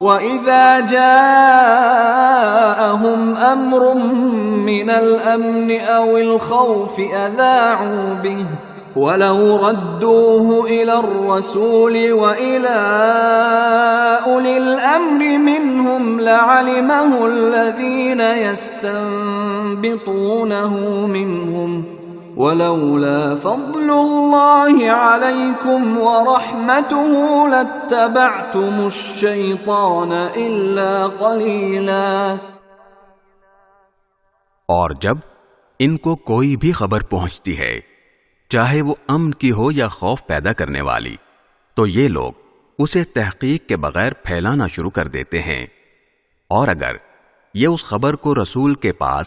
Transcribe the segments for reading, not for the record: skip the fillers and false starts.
وَإِذَا جَاءَهُمْ أَمْرٌ مِّنَ الْأَمْنِ أَوِ الْخَوْفِ أَذَاعُوا بِهِ وَلَوْ رَدُّوهُ إِلَى الرَّسُولِ وَإِلَى أُولِي الْأَمْرِ مِنْهُمْ لَعَلِمَهُ الَّذِينَ يَسْتَنبِطُونَهُ مِنْهُمْ وَلَوْلَا فَضْلُ اللَّهِ عَلَيْكُمْ وَرَحْمَتُهُ لَاتَّبَعْتُمُ الشَّيْطَانَ إِلَّا قَلِيلًا۔ اور جب ان کو کوئی بھی خبر پہنچتی ہے، چاہے وہ امن کی ہو یا خوف پیدا کرنے والی، تو یہ لوگ اسے تحقیق کے بغیر پھیلانا شروع کر دیتے ہیں، اور اگر یہ اس خبر کو رسول کے پاس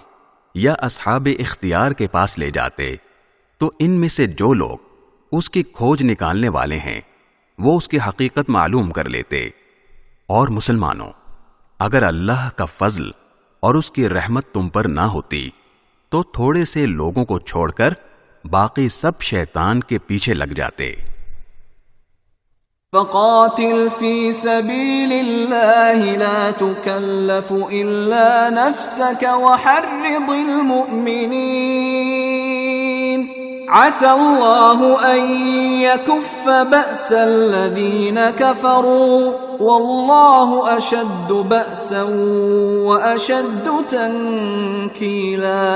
یا اصحاب اختیار کے پاس لے جاتے تو ان میں سے جو لوگ اس کی کھوج نکالنے والے ہیں وہ اس کی حقیقت معلوم کر لیتے۔ اور مسلمانوں، اگر اللہ کا فضل اور اس کی رحمت تم پر نہ ہوتی تو تھوڑے سے لوگوں کو چھوڑ کر باقی سب شیطان کے پیچھے لگ جاتے۔ فَقَاتِلْ فِي سَبِيلِ اللَّهِ لَا تُكَلَّفُ إِلَّا نَفْسَكَ وَحَرِّضِ الْمُؤْمِنِينَ عَسَى اللَّهُ أَن يَكُفَّ بَأْسَ الَّذِينَ كَفَرُوا وَاللَّهُ أَشَدُّ بَأْسًا وَأَشَدُّ تَنكِيلًا۔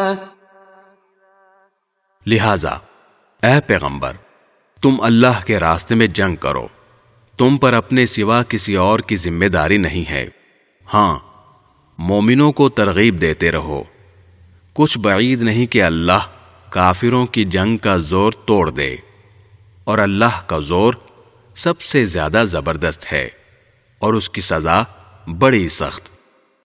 لہذا اے پیغمبر، تم اللہ کے راستے میں جنگ کرو، تم پر اپنے سوا کسی اور کی ذمہ داری نہیں ہے۔ ہاں، مومنوں کو ترغیب دیتے رہو، کچھ بعید نہیں کہ اللہ کافروں کی جنگ کا زور توڑ دے، اور اللہ کا زور سب سے زیادہ زبردست ہے اور اس کی سزا بڑی سخت۔